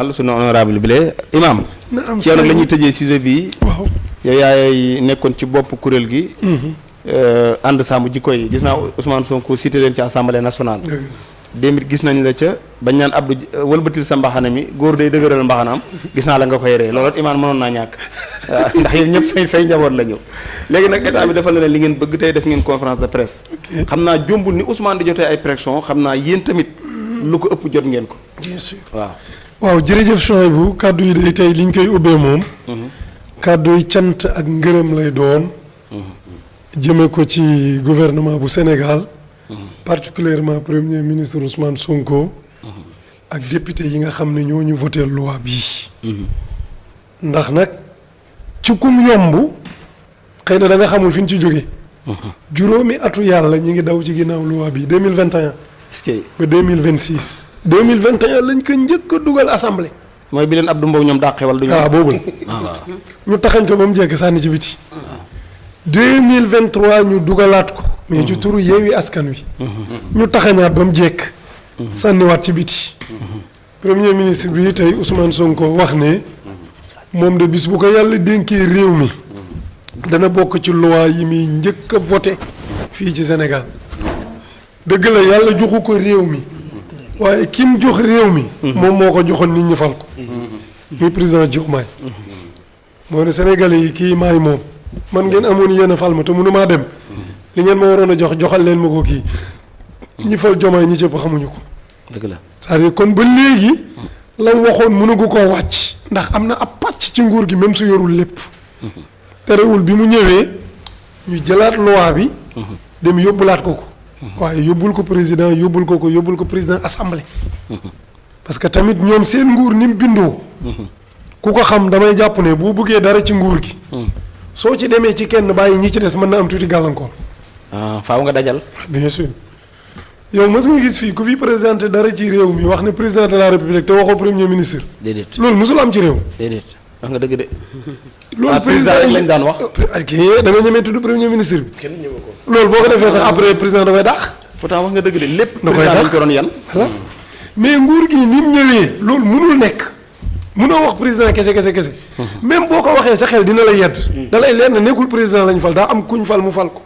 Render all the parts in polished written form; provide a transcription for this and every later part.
sunu honorable bi lee imam ci yow nag la ñuy tëjee sujet bi waaw yow yaay nekkoon ci bopp kuréel gi ànd sàmm jikko yi gis naa Ousmane Sonko cité leen ci assemblée nationale démit gis nañ la ca bañ naan Abdou wëlbatil sa mbaxana mi góor day dëgëral mbaxanaam gis naa la nga koy ree loolu imaan mënoon naa ñàkk ndax yéen ñëpp say njaboot la ñëw léegi nag état bi dafa la ne li ngeen bëgg tey def ngeen conférence de presse xam naa jombul ni Ousmane di jotee ay pression xam naa yéen tamit lu ko ëpp jot ngeen ko bien sûr waaw jërëjëf Souhaïbou kàddu yi day tey li ñu koy ubbee moom kàddu yi cant ak ngërëm lay doon jëme ko ci gouvernement bu Sénégal particulièrement premier ministre Ousmane Sonko ak député yi nga xam ne ñoo ñu voté loi bii ndax nag ci kum yomb xëy na da nga xamul fi ñu ci jóge juróomi atu yàlla ñi ngi daw ci ginnaaw loi bi 2021 ba 2026 2021 lañ ko njëkk a dugal assemblée mooy bi leen Abdou Mbow ñoom dàqee wala duñu boobu la ñu taxañ ko ba mu jekk sànni ci biti 2023 ñu dugalaat ko mais ci turu Yewwi Askan Wi ñu taxañaat ba mu jekk sànniwaat ci biti premier ministre bi tey Ousmane Sonko wax ne moom de bis bu ko yàlla dénkee réew mi dana bokk ci loi yi muy njëkk a voté fii ci Sénégal dëgg la yàlla joxu ko réew mi waaye ki mu jox réew mi moom moo ko joxoon nit ñi fal ko muy président Diomaye moo ne Sénégalais yi kii maay moom man ngeen amoon yéen a fal ma te mënumaa dem li ngeen ma waroon a joxal leen ma ko kii ñi fal Diomaye ñi cëpp xamuñu ko dëgg la c'est-à-dire kon ba léegi la waxoon mënugu koo wàcc ndax am na ab pàcc ci nguur gi même su yorul lépp terewul bi mu ñëwee ñu jëlaat loi bi dem yóbbulaat ko waaye yóbbul ko président yóbbul ko président assemblée parce que tamit ñoom seen nguur ni mu bindoo ku ko xam damay jàpp ne boo bëggee dara ci nguur gi soo ci demee ci kenn bàyyi ñi ci des mën na am tuuti gàllankoor faaw nga dajal bien sûr yow mos nga gis fii ku fi présenté dara ci réew mi wax ne président de la république te waxoo premier ministre déedéet loolu mosul am ci réew déedéet wax nga dëgg de loolu président rek lañ daan wax kii da nga ñemee tudd premier ministre bi kenn ñeme ko loolu boo ko defee sax après président da koy dàq pourtant wax nga dëgg de lépp da koy président dàq lañ ko doon yan voilà mais nguur gi ni mu ñëwee loolu mënul nekk mënoo wax président kese même boo ko waxee sa xel dina la yedd da lay leer na nekkul président lañ fal daa am kuñ fal mu fal ko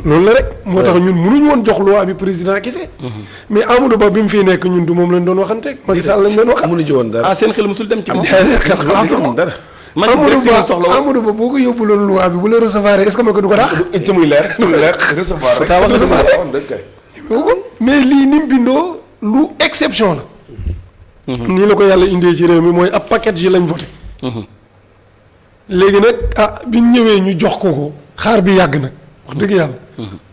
loolu la rek moo tax ñun mënuñ woon jox loi bi président kese mais Amadou Ba bi mu fii nekk ñun du moom lañ doon waxanteeg Macky Sall lañ doon wax mënuñu ci woon dara seen xel musul dem ci moom xel xalaatu dara Amadou Ba boo ko yóbbuloon loi bi bu la recevoir est-ce que ma ko du ko daax it muy leer recevoir rek mais lii ni mu bindoo lu exception la nii la ko yàlla indee ci réew mi mooy ab paquet ji lañ voté léegi nag biñ ñëwee ñu jox ko xaar bi yàgg nag wax dëgg yàlla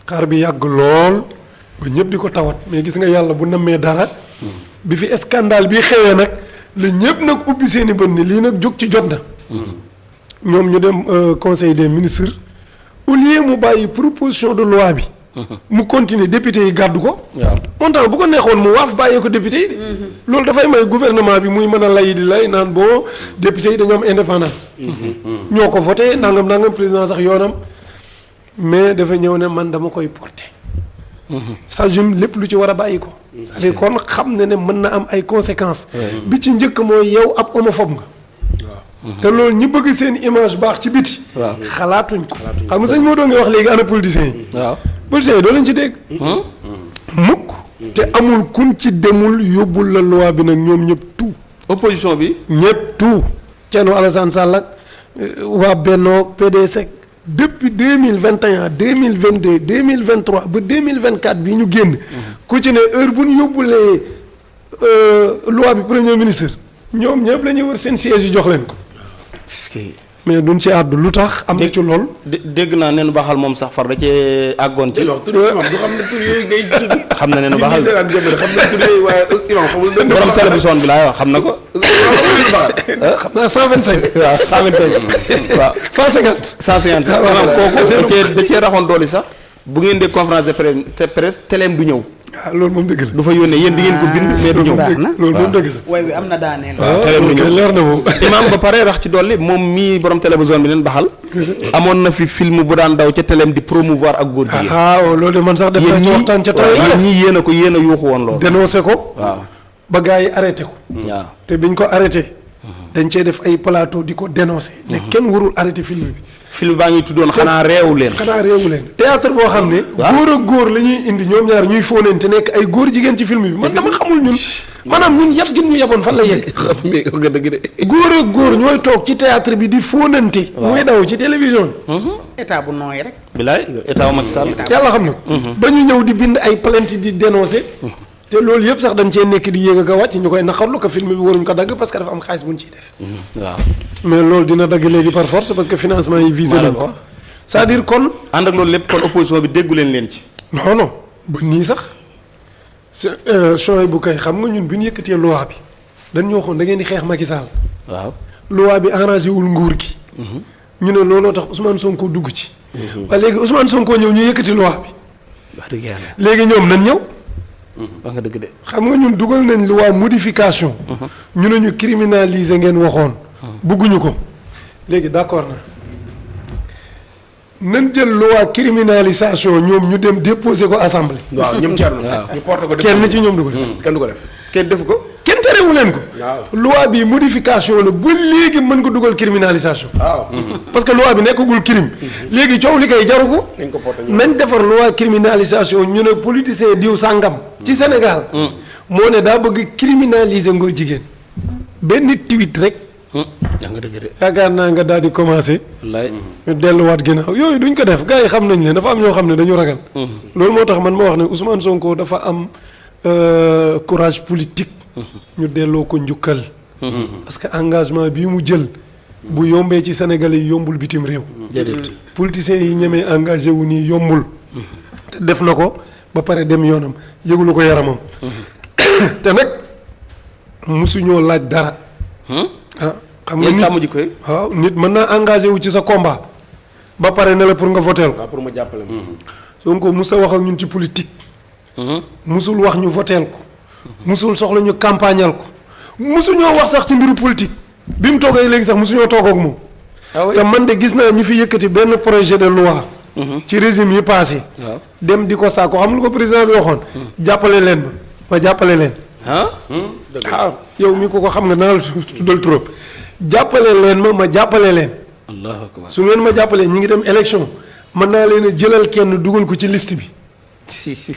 xaar bi yàgg lool ba ñëpp di ko tawat mais gis nga yàlla bu nammee dara bi fi scandale bi xewee nag la ñëpp nag ubbi seeni bët ni lii nag jóg ci jot na ñoom ñu dem conseil des ministres au lieu mu bàyyi proposition de loi bi mu continuer député yi gàddu ko montant bu ko neexoon mu waaf bàyyee ko député yi loolu dafay may gouvernement bi muy mën a lay di lay naan bon député yi dañoo am indépendance ñoo ko voté nangam président sax yoonam mais dafa ñëw ne man dama koy porté ça jum lépp lu ci war a bàyyi ko c'est-à-dire kon xam ne mën na am ay conséquences bi ci njëkk mooy yow ab homophobe nga te loolu ñi bëgg seen image baax ci biti xalaatuñ ko xam nga sëñ moo doon nga wax léegi ana politiciens yi politiciens yi doo leen ci dégg mukk te amul kun ci demul yóbbul la loi bi nag ñoom ñëpp tout opposition bi ñëpp tout Thierno Alassane Sall ak waa Benno PDS depuis 2021 2022 2023 ba 2024 bii ñu génn ku ci ne heure bu ñu yóbbulee loi bi premier ministre ñoom ñëpp la ñuy wër seen siège yi jox leen ko mais duñ ci àddu lu tax am na ci lool dégg naa neen baxal moom sax far da cee àggoon ci tur imam du xam ne tur yooyu ngay tudd xam na neen baxal xam ne tur yooyu waaye imam xamul borom télévision bi laay wax xam na ko xam naa 125 waaw 125 waaw 150 150 maanaam kooku da cee raxoon dooli sax bu ngeen dee conférence de presse téléem du ñëw loolu moom dëgg la du fa yónnee yéen di ngeen ko bind mais du ñëw loolu moom dëgg la way wi am na daaneel téléem du ñëw leer na moom imaam ba pare rax ci dolli moom mii borom télévision bi leen baxal amoon na fi film bu daan daw ca téléem di promouvoir ak góor jigéen loolu de man sax def naa ci waxtaan ca taw yéen ñii yéen a yuuxu woon loolu dénoncé ko waaw ba gars yi arrêté ko. waaw te biñ ko arrêté. dañ cee def ay plateau di ko dénoncer. ne kenn warul arrêté film bi. film baa ngi tuddoon xanaa réewu leen. xanaa réewu leen théâtre boo xam ne. góor ak góor la ñuy indi ñoom ñaar ñuy fóonante nekk ay góor jigéen ci film bi man dama xamul ñun. maanaam ñun yab gi ñu yaboon fan la yegg. mais ko nga dëgg de. góor ak góor ñooy toog ci théâtre bi di fóonante. muy daw ci télévision bi. état bu nooy rek. bilaay état wu Macky Sall. yàlla xam na. ba ñu ñëw di bind ay plainte di dénoncer. te loolu yëpp sax dañ cee nekk di yéeg ak a wàcc ñu koy naqarlu ko film bi waruñ ko dagg parce que dafa am xaalis bu ñu ciy def. waaw. mais loolu dina dagg léegi par force parce que financement yi visé nañ ko. c'est-à-dire kon. ànd ak loolu lépp kon opposition bi déggu leen ci. non non ba nii sax bu kay xam nga ñun bi ñu yëkkatee loi bi dañ ñu waxoon da ngeen di xeex Macky Sall. waaw. loi bi arrangé wul nguur gi. ñu ne looloo tax Ousmane Sonko dugg ci. waaye léegi Ousmane Sonko ñëw ñu yëkkati loi bi. wax dëgg yàlla. léegi ñoom nañ ñëw. wax nga dëgg de. xam nga ñun dugal nañ loi modification. ñu ne ñu criminaliser ngeen waxoon. bugguñu ko léegi d'accord na nañ jël loi criminalisation ñoom ñu dem déposer ko assemblée. waaw ñoom Thierno. ñu porté ko. kenn ci ñoom du ko def. kenn du ko def. kenn def ko. kenn terewu leen ko. waaw loi bi modification la ba léegi mën nga dugal criminalisation. waaw. parce que loi bi nekkagul crime. léegi coow li kay jaru ko. nañ ko porté ñoom. nañ defar loi criminalisation ñu ne politicien diw sàngam. ci Sénégal. moo ne daa bëgg criminaliser ngóor jigéen. benn tweet rek. yaa nga dëgg de. yaakaar naa nga daal di commencer. wallaay. ñu delluwaat ginnaaw yooyu duñ ko def gars yi xam nañ leen dafa am ñoo xam ne dañu ragal. loolu moo tax man ma wax ne Ousmane Sonko dafa am courage politique. ñu delloo ko njukkal. parce que engagement bii mu jël. bu yombee ci Sénégalais yi yombul bitim réew. déedéet. politiciens yi ñemee engagé wu nii yombul. te def na ko ba pare dem yoonam yëgulu ko yaramam. te nag musuñoo laaj dara. ah xam nga yéen nit sàmm jikko yi. waaw nit mën naa engagé wu ci sa combat ba pare ne la pour nga voteel ko waaw pour ma jàppale ma. Sonko mus a wax ak ñun ci politique musul wax ñu voteel ko musul soxla ñu campagnal ko musuñoo wax sax ci mbiru politique bi mu toogee léegi sax musuñoo toog ak moom te man de gis naa ñu fi yëkkati benn projet de loi ci régime yi passé waaw. dem di ko saako xam lu ko président bi waxoon jàppale leen ma jàppale leen ah. waaw yow mi ko xam nga naa la tuddal trop jàppale leen ma jàppale leen allahu akbar. su ngeen ma jàppalee ñi ngi dem élection mën naa leen a jëlal kenn dugal ko ci liste bi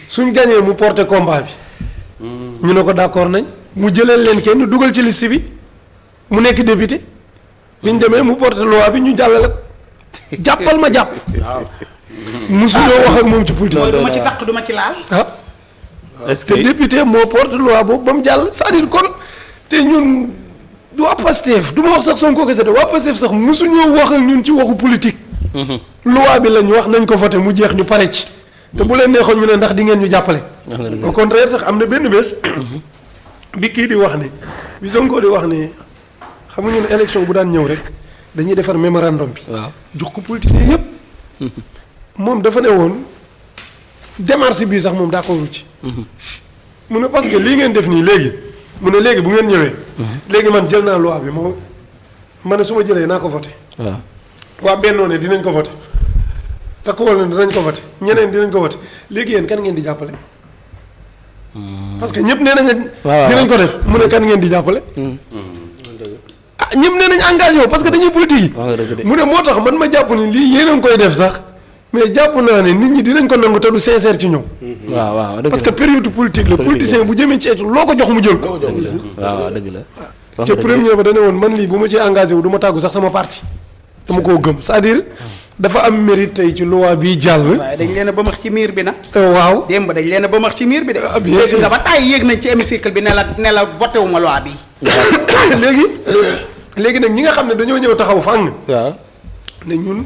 suñ gañee mu porté combat bi ñu ne ko d'accord nañ mu jëlal leen kenn dugal ci liste bi mu nekk député biñ demee mu porté loi bi ñu jàllale ko jàppal ma jàpp musuñoo wax ak moom ci politique mooy du ma ci taq du ma ci laal. ah est-ce te que. député moo porte loi boobu ba mu jàll c'est-à-dire kon te ñun du waa Pastef du ma wax sax Sonko kese de waa Pastef sax musuñoo wax ak ñun ci waxu politique. loi bi lañ wax nañ ko voté mu jeex ñu pare ci. te bu leen neexoon ñu ne ndax di ngeen ñu jàppale. au contraire sax am na benn bés. bi kii di wax ne bi Sonko di wax ne xam nga ñun élection bu daan ñëw rek dañuy defar mémorandum bi. waaw. jox ko politiciens yépp moom dafa ne woon démarche bii sax moom d'accord ci. mu ne parce que lii ngeen def nii léegi mu ne léegi bu ngeen ñëwee. léegi man jël naa loi bi ma ne su ma jëlee naa ko voté. waaw. waa Bennoo ne dinañ ko voté Takkuwal ne dinañ ko voté ñeneen dinañ ko voté léegi yéen kan ngeen di jàppale. parce que ñëpp nee nañ. waaw dinañ ko def mu ne kan ngeen di jàppale. ah ñëpp nee nañ engagé wu parce que dañuy politique yi. wax nga dëgg de. mu ne moo tax man ma jàpp ni lii yéen a ngi koy def sax mais jàpp naa ne nit ñi dinañ ko nangu te du sincère ci ñoom. waaw waaw dëgg la. parce que période politique la politicien bu jëmee ci etu loo ko jox mu jël ko. waaw waaw dëgg la. wax ca nga dëgg premier ba dane woon man lii bu ma ci engagé wu du ma tàggu sax sama parti dama koo gëm c'est-à-dire dafa am mérite tey ci loi bii jàll. waaye dañ leen a bëmax ci miir bi nag. waaw démb dañ leen a bëmax ci miir bi de. bien dégg sûr. nga ba taay yéeg nañ ci hémicycle bi ne la voté wu ma loi bi. léegi nag ñi nga xam ne dañoo ñëw taxaw fàng waaw. ne ñun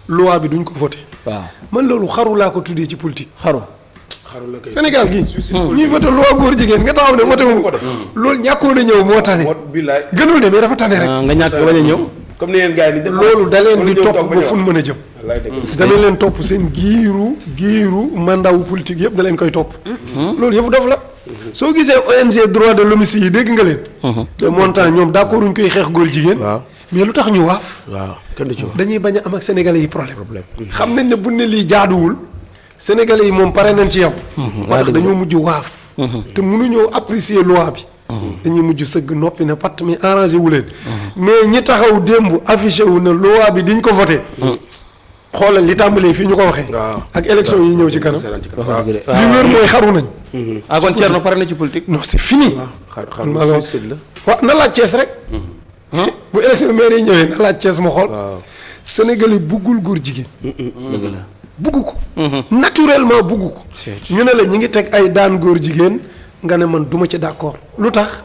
loi bi duñ ko voté waaw. man loolu xaru laa ko tuddee ci politique. xaru. xaru la kay. Sénégal gi ñuy voté loi góor jigéen nga taxaw ne voté wu ko loolu ñàkkoon a ñëw moo tane Mot billaay. gënul de mais dafa tane rek. nga ñàkk bañ a ñëw. comme ni yéen gars yi di def. loolu da leen di wala ñëw topp toog ba fu ñu mën a jëm. wallaay dëgg. dana leen topp seen giiru mandat wu politique yëpp da leen koy topp. loolu yëpp dof la. soo gisee ONG droit de l'homme yi dégg nga leen. de montant ñoom d'accord uñ koy xeex góor jigéen. waaw. mais lu tax ñu waaf. waaw kenn du ci wax. dañuy bañ a am ak sénégalais yi problème. xam nañ ne bu ne lii jaaduwul. sénégalais yi moom pare nañ ci yow. moo tax dañoo mujj waaf. te mënuñoo apprécier loi bi. dañuy mujj sëgg noppi ne patt mi arrangé wu leen. mais ñi taxaw démb affiché wu na loi bi diñ ko voté. xoolal li tàmbalee fii ñu ko waxee. ak élection yi ñëw ci kanam. li wér mooy xaru nañ. ah kon Thierno pare na ci politique. non c'est fini. waaw na laaj Thiès rek. bu élection maire yi ñëwee na laaj Thiès ma xool. Sénégal yi buggul góor jigéen. bugg ko. naturellement bugg ko. ñu ne la ñi ngi teg ay daan góor jigéen nga ne man duma ci d'accord lu tax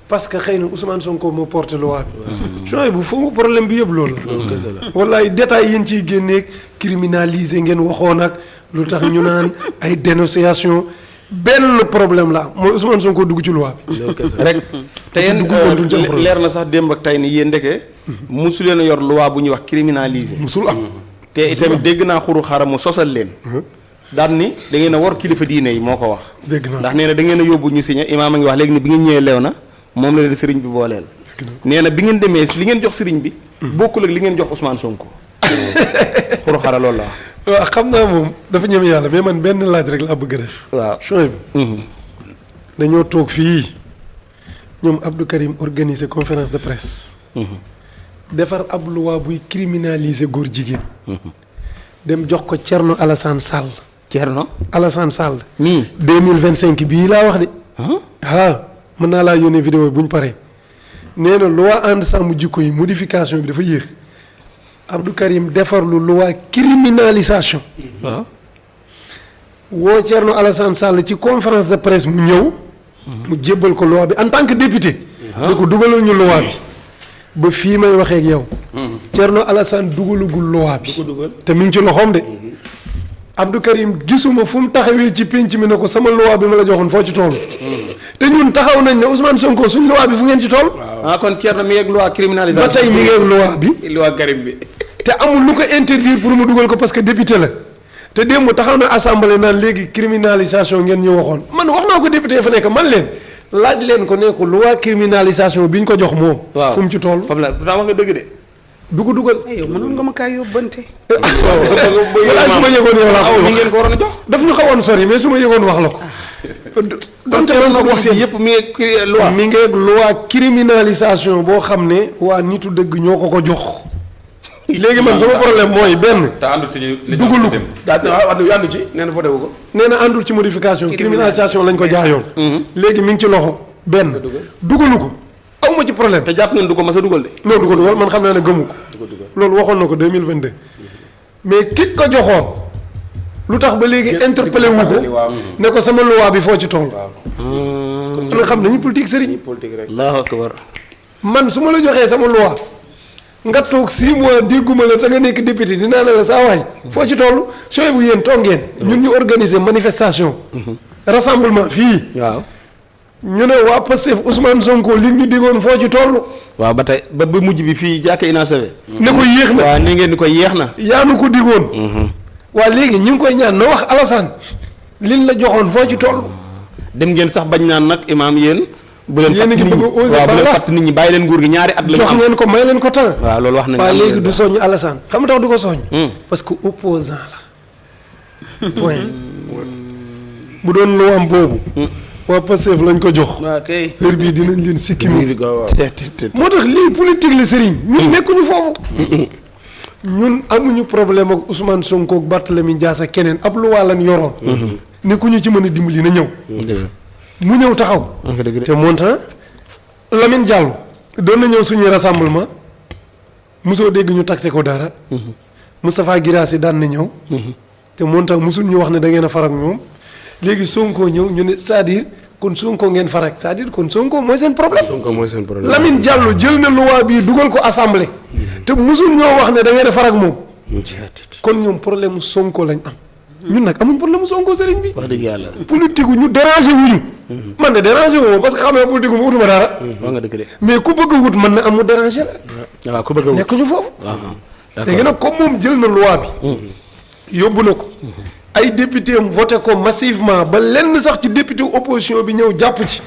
parce que xëy na Ousmane Sonko moo porté loi bi. sooy bu foofu problème bi yëpp loolu la. wallaay détails yi ñu ciy génneeg criminaliser ngeen waxoon ak lu tax ñu naan ay dénonciation benn problème la mooy Ousmane Sonko dugg ci loi bi. rek te yéen leer na sax démb ak tey ni yéen ndeke. musu leen a yor loi bu ñuy wax criminaliser. musul am. te itamit dégg naa xuru xaaral mu sosal leen. daan ni da ngeen a war kilifa diine yi moo ko wax. dégg naa ndax nee na da ngeen a yóbbu ñu signé imaam a ngi wax léegi ni bi ngeen ñëwee leew na moom la leen sëriñ bi booleel. nee na bi ngeen demee li ngeen jox sëriñ bi. bokkul ak li ngeen jox Ousmane Sonko. xuru xaaral loolu la wax. waaw xam naa moom dafa ñeme yàlla mais man benn laaj rek laa bëgg a def. waaw choix bi. dañoo toog fii ñoom Abdou Karim organiser conférence de presse. defar ab loi buy criminaliser góor jigéen. dem jox ko Thierno Alassane Sall. Thierno Alassane Sall. nii 2025 bii laa wax de. mën naa laa yónnee vidéo yi bu ñu paree. nee na loi ànd sàmm jikko yi modification bi dafa yéex. Abdou Karim defar lu loi criminalisation. waaw. woo Thierno Alassane Sall ci conférence de presse mu ñëw. mu jébbal ko loi bi en tant que député. da ko dugalal ñu loi bi. ba fii may waxee ak yow. Thierno Alassane dugalagul loi bi. te mi ngi ci loxoom de. Abdou Karim gisuma fu mu taxawee ci penc mi ne ko sama loi bi ma la joxoon foo ci toll. te ñun taxaw nañ ne Ousmane Sonko suñ loi bi fu ngeen ci toll. kon Thierno mi ngi ak loi criminalisation. ba tey mi ngi ak loi bi. loi Karim bi. te amul lu ko interdire pour mu dugal ko parce que député la. te démb taxaw na assemblée naan léegi criminalisation ngeen ñu waxoon man wax naa ko député fa nekk man leen. laaj leen ko ne ko loi criminalisation bi ñu ko jox moom. waaw fu mu ci toll. foofu la pourtant wax nga dëgg de. du ko dugal. yow mënoon nga ma kaay yóbbante. waaw su ma yëgoon yow laa ko mi ngeen ko waroon a jox. daf ñu xawoon sori mais su ma yëgoon wax la ko. donte doon ko wax yëpp mi ngi loi. mi ngi loi criminalisation boo xam ne waa nitu dëgg ñoo ko ko jox. léegi man sama problème mooy benn. te àndu ci li dugalu ko. àndu ci nee na voté wu ko. nee na àndul ci modification criminalisation lañ ko jaayoon. léegi mi ngi ci loxo benn. dugalu ko aw ma ci problème. te jàpp ngeen du ko mas a dugal de. non du ko dugal man xam naa ne gëmu ko. loolu waxoon na ko 2022. mais ki ko joxoon. lu tax ba léegi interpellé wu ko. ne ko sama loi bi foo ci toll. kon nga xam nañu politique sëriñ. Allahu akbar. man su ma la joxee sama loi. nga toog 6 mois dégguma la te nga nekk député dinaa ne la saa waay. foo ci toll sooy bu yéen toog ngeen. ñun ñu organiser manifestation. rassemblement fii. waaw. ñu ne waa Pastef Ousmane Sonko li ñu diggoon foo ci toll. waaw ba tey ba mujj bi fii jàkka inachevé. ne ko yéex na waaw ni ngeen ni ko yéex na. yaa nu ko diggoon. waa léegi ñu ngi koy ñaan na wax Alassane liñ la joxoon foo ci toll. dem ngeen sax bañ naan nag imaam yéen. bu leen yéen a ngi bëgg a osé waaw bu leen fàtt nit ñi bàyyi leen nguur gi ñaari at la ñu am jox ngeen ko may leen ko temps. waaw loolu wax nañ waaw léegi du soññ Alassane xam nga tax du ko soññ. parce que opposant la. point bu doon lu am boobu. waa Pastef lañ ko jox. waaw kay. heure bii dinañ leen sikki moo moo tax lii politique la sëriñ. ñun nekkuñu foofu. ñun amuñu problème ak Ousmane Sonko ak Barthélémy Dias ak keneen ab luwaa lan yoroon. nekkuñu ci mën a dimbali na ñëw. mu ñëw taxaw. te montant Lamine Diallo doon na ñëw suñuy rassemblement mosoo dégg ñu taxé ko dara. Moustapha Guirassy daan na ñëw. te montant mosul ñu wax ne da ngeen a farak ñoom léegi Sonko ñëw ñu ne c'est-à-dire kon Sonko ngeen farak c'est-à-dire kon Sonko mooy seen problème. Sonko mooy seen problème. Lamine Diallo jël na loi bii dugal ko assemblée. te mosul ñoo wax ne da ngeen a farak moom. kon ñoom problème mu Sonko lañ am. ñun nag amuñ problème mu Sonko sëriñ bi. wax dëgg yàlla. politique ñu dérangé wuñu. man de dérangé wu ma parce que xam nga politique mu utuma dara. wax nga dëgg de. mais ku bëgg a wut mën na am mu dérangé la. waaw ku bëgg a wut nekkuñu foofu. waaw léegi nag comme moom jël na loi bi. yóbbu na ko. ay député am voté ko massivement ba lenn sax ci député opposition bi ñëw jàpp ci.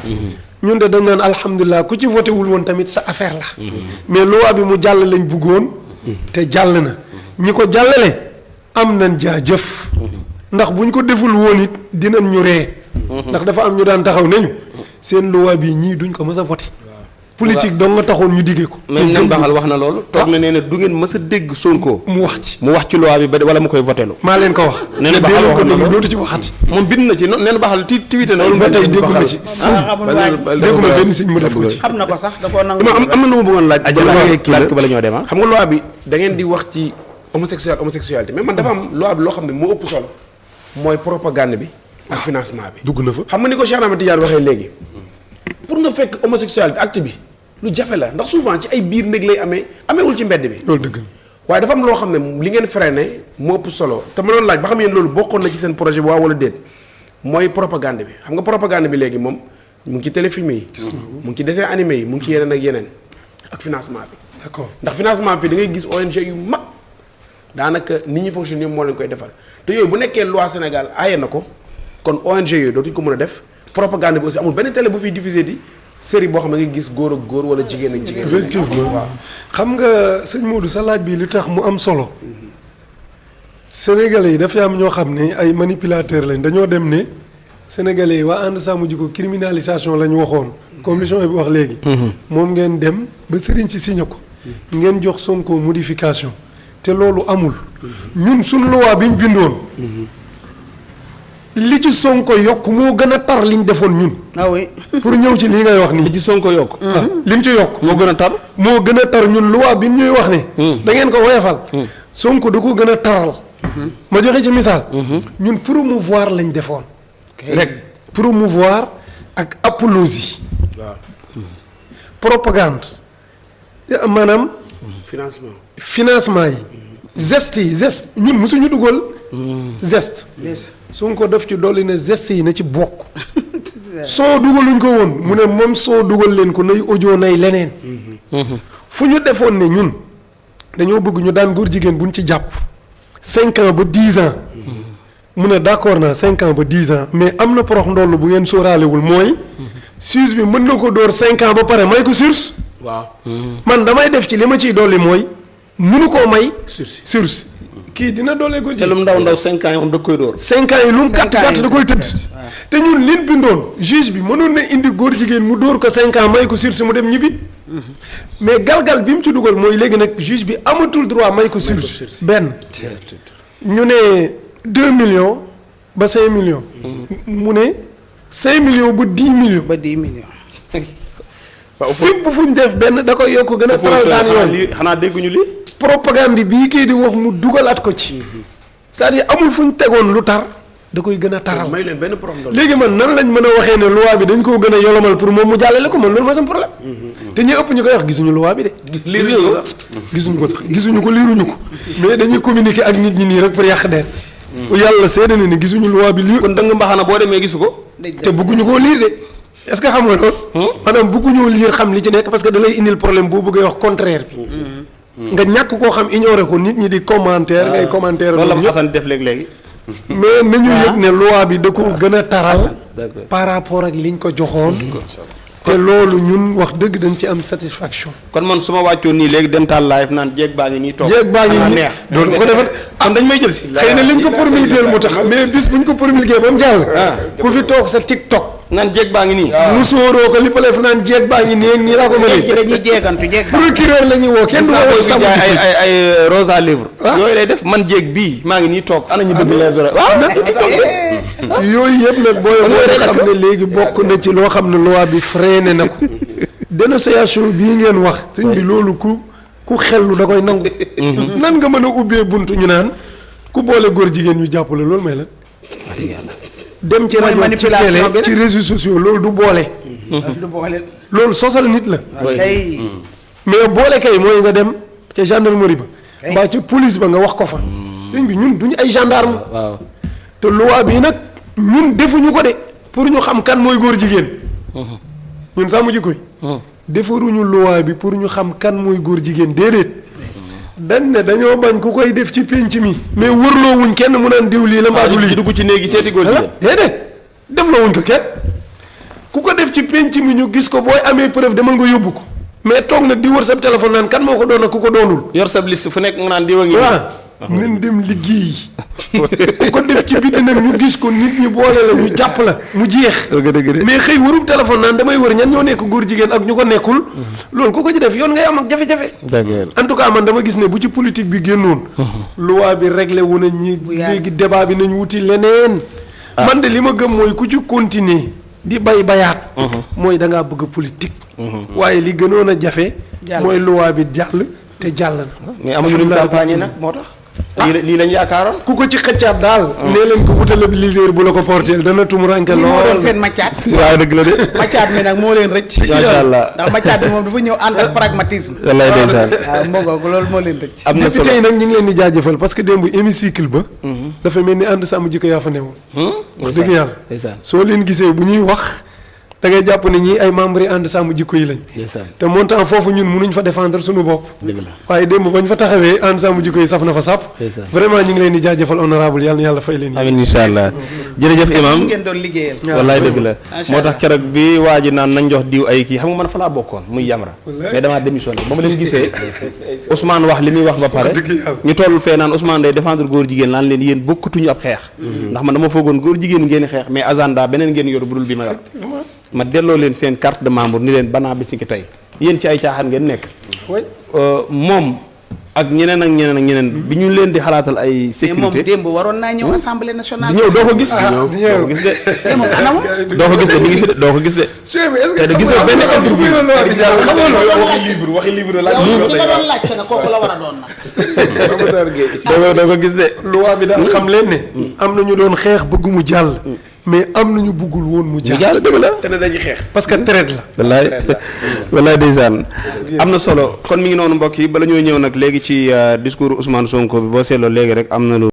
ñun de dañ naan alhamdulilah ku ci voté wul woon tamit sa affaire la. mais loi bi mu jàll lañ bëggoon. te jàll na ñi ko jàllale am nañ jaajëf. ndax buñ ko deful woon it dinañ ñu ree. ndax dafa am ñu daan taxaw nañu seen loi bi ñii duñ ko mës a voté. politique dong nga taxoon ñu diggee ko. mais Nen Baxal wax na loolu. toog na nee na du ngeen mës a dégg Sonko. mu wax ci loi bi ba wala mu koy voté lu. maa leen ko wax. Nen Baxal wax na loolu dootu ci waxati. moom bind na ci Nen Baxal tweeté na. ba tey dégguma ci dégguma benn signe mu def ko ci. xam na ko sax da koo nangu. am na lu ma bëggoon laaj. laaj ko bala ñoo dem xam nga loi bi da ngeen di wax ci homosexualité mais man dafa am loi bi loo xam ne moo ëpp solo mooy propagande bi ak financement bi. dugg na fa xam nga ni ko Cheikh Ahmed Tidiane waxee léegi pour nga fekk homosexualité acte bi lu jafe la ndax souvent ci ay biir néeg lay ameewul ci mbedd bi. loolu dëgg la waaye dafa am loo xam ne li ngeen freiné moo ëpp solo te ma doon laaj ba xam yéen loolu bokkoon na ci seen projet bi waaw wala déet mooy propagande bi xam nga propagande bi léegi moom mu ngi ci téléfilm yi. mu ngi ci dessin animé yi mu ngi ci yeneen ak yeneen ak financement bi. d'accord ndax financement bi da ngay gis ONG yu mag daanaka nit ñi fonctionné moo leen koy defal te yooyu bu nekkee loi Sénégal aaye na ko kon ONG yooyu dootuñ ko mën a def propagande bi aussi amul benn télé bu fiy diffusé di série boo xam ne nga gis góor ak góor wala jigéen ak jigéen. effectivement waaw. xam nga sëñ Modou sa laaj bi lu tax mu am solo sénégalais yi dafay am ñoo xam ne ay manipulateurs lañ dañoo dem ne sénégalais yi waa ànd sàmm jikko criminalisation lañ waxoon comme li bi wax léegi. moom ngeen dem ba sëriñ si signé ko. ngeen jox Sonko modification te loolu amul. ñun suñ loi bi ñu bindoon. li ci Sonko yokk moo gën a tar liñ defoon ñun. ah oui. pour ñëw ci lii ngay wax nii. li ci Sonko yokk. li mu ci yokk. moo gën a tar. moo gën a tar ñun loi bi ñuy wax ne. da ngeen ko woyofal. Sonko da ko gën a taral. ma joxe ci misaal. ñun promouvoir lañ defoon. rek promouvoir ak apologie. waaw. propagande. maanaam. financement yi. geste ñun mosuñu dugal. geste. Sonko def ci dolli ne geste yi na ci bokk. soo dugaluñ ko woon mu ne moom soo dugal leen ko nay audio nay leneen. fu ñu defoon ne ñun dañoo bëgg ñu daan góor jigéen buñ ci jàpp 5 ans ba 10 ans. mu ne d'accord naa 5 ans ba 10 ans mais am na porox ndoll bu ngeen sóoraalewul mooy. suus bi mën na ko dóor 5 ans ba pare may ko sursis. waaw. man damay def ci li ma ciy dolli mooy mënu koo may. sursis kii dina doolee góor te jigéen. lu mu ndaw 5 ans yi moom da koy dóor. 5 ans yi lu mu gàtt gàtt da koy tëdd. te ñun liñ bindoon juge bi mënoon na indi góor jigéen mu dóor ko 5 ans may ko sursis mu dem ñibbi. mais galgal bi mu ci dugal mooy léegi nag juge bi amatul droit may ko sursis. benn ñu ne 2 millions ba 5 millions. mu ne 5 millions ba 10 millions. ba 10 millions. fépp fu ñu def benn da koy yokk gën a taral daan yoon. xanaa dégguñu li propagande bii kii di wax mu dugalaat ko ci. c'est-à-dire amul fu ñu tegoon lu tar da koy gën a taral. may leen benn problème. léegi man nan lañ mën a waxee ne loi bi dañ koo gën a yolomal pour moom mu jàllale ko man loolu mooy sama problème. te ñu ëpp ñu koy wax gisuñu loi bi de. liiruñu ko sax. gisuñu ko sax gisuñu ko liiruñu ko mais dañuy communiquer ak nit ñi nii rek pour yàq der. yàlla seede na ne gisuñu loi bi lii. kon dëng mbaxana boo demee gisu ko. te bëgguñu koo liir de. est-ce que xam nga loolu. maanaam bëgguñoo liir xam li ci nekk parce que da lay indil problème boo bëggee wax contraire bi. nga ñàkk koo xam ignorer ko nit ñi di commentaire. ngay commentaire loolu la ñëpp. Assane def léegi. mais nañu yëg ne loi bi da ko gën a taral. d'accord. par rapport ak liñ ko joxoon. te loolu ñun wax dëgg dañ ci am satisfaction. kon man su ma wàccoon nii léegi dem taal live naan jéeg baa ngi nii toog. jéeg baa ngi xanaa nii neex. doon ko defal kon dañ may jël si. xëy na liñ ko promulgué mu tax mais bis buñ ko promulgué ba mu jàll. ku fi toog sa TikTok. naan jéeg baa ngi nii. mu sóoroo ko li pale fu naan jéeg baa ngi nii nii laa ko léegi mënee. dañuy jéegantu jéeg ba. procureur la ñuy woo kenn gis du naa woo booy bi sàmm jaay jikko yi. ay rosa livre. Ah. yooyu lay def man jéeg bii maa ngi nii toog ana ñu bëgg les oreilles waaw. yooyu yëpp nag booy booy xam ne léegi bokk na ci loo xam ne loi bi freiné na ko. dénonciation bii ngeen wax sëñ bi loolu ku xellu da koy nangu. nan nga mën a ubbee buntu ñu naan ku boole góor jigéen ñu jàppale loolu may la. dem ci Mooy rajo ci manipulation télé bi rek. ci réseaux sociaux loolu du boole. du boole. loolu sosal nit la. kay. mais boole kay mooy nga dem ca gendarmerie ba. Kay. mbaa ca police ba nga wax ko fa. sëñ bi ñun duñu ay gendarme. waaw. te loi bi nag ñun defuñu ko de pour ñu xam kan mooy góor jigéen. ñun sàmm jikko yi. defaruñu loi bi pour ñu xam kan mooy góor jigéen déedéet. dañ ne dañoo bañ ku koy def ci pénc mi. mais wërloo wuñ kenn mu naan diw lii la mbaa du di lii. dugg ci néegi seeti góor jigéen. déedéet def la wuñ ko kenn ku ko def ci pénc mi ñu gis ko booy amee preuve demal nga yóbbu ko mais toog nag di wër sa téléphone naan kan moo ko doon ak ku ko doonul. yor sab liste fu nekk nga naan diwa ngi nii. waaw nañ dem liggéey ku ko def ci biti nag ñu gis ko nit ñi boole la ñu jàpp la mu jeex. mais xëy warub téléphone naan damay wër ñan ñoo nekk góor jigéen ak ñu ko nekkul. loolu ku ko ci def yoon ngay am ak jafe-jafe. en tout cas man dama gis ne bu ci politique bi génnoon. loi bi réglé wu nañ ñi léegi débat bi nañ wuti leneen. man de li ma gëm mooy ku ci continuer di bayaat. mooy da ngaa bëgg politique. waaye li gënoon a jafe. mooy loi bi jàll te jàll na. mais amuñu luñ campagne nag moo tax. lii lañ yaakaaroon. ku ko ci xëccaat daal. nee leen ko wutal ab leader bu la ko porteel dana tumuranke lool. moo doon seen maccaat. waaw dëgg la de. maccaat mi nag moo leen rëcc. macha allah ndax maccaat bi moom dafa ñëw ànd ak pragmatisme. wallaay ndeysaan. waaw mbokk loolu moo leen rëcc. am na solo tey nag ñu ngi leen di jaajëfal parce que démb hémicycle ba. dafa mel ni ànd sàmm jikko yaa fa newoon. wax dëgg yàlla. soo leen gisee bu ñuy wax. da ngay jàpp ne ñii ay membres yi ànd sàmm jikko yi lañ. te montant foofu ñun mënuñ fa défendre suñu bopp. waaye démb bañ fa taxawee ànd sàmm jikko yi saf na fa sàpp. vraiment ñu ngi leen di jaajëfal honorable yàlla na yàlla fay leen. amiin incha allah jërëjëf imam ngeen doon liggéeyal. wallaay dëgg la moo tax keroog bi waa ji naan nañ jox diw ay kii xam nga man fa laa bokkoon muy Jamra mais damaa démissionné ba ma leen gisee Ousmane wax li muy wax ba pare ñu toll fee naan Ousmane day défendre góor jigéen naan leen yéen bokkatuñu ab xeex ndax man dama foogoon góor jigéen ngeen xeex mais agenda beneen ngeen yor bu dul bi ma yor ma delloo leen seen carte de membre ni leen banaa bis ni ki tey yéen ci ay caaxaan ngeen nekk moom ak ñeneen bi ñu leen di xalaatal ay sécurité mais moom démb waroon naa ñëw assemblée nationale. ñëw doo ko gis. doo ko gis de. doo ko gis de mi ngi fi de doo ko gis de. te de gis nga benn interview. waxi livre la. yow ki nga doon laajte na kooku la war a doon nag. doo ko gis de. loi bi daal xam leen ne. am na ñu doon xeex bëgg mu jàll. mais am na ñu bëggul woon mu jàll. dëgg la te ne dañuy xeex. parce que traite la. wallaay ndeysaan am na solo kon mi ngi noonu mbokk yi bala ñoo ñëw nag léegi ci discours Ousmane Sonko bi boo seetloo léegi rek am na lu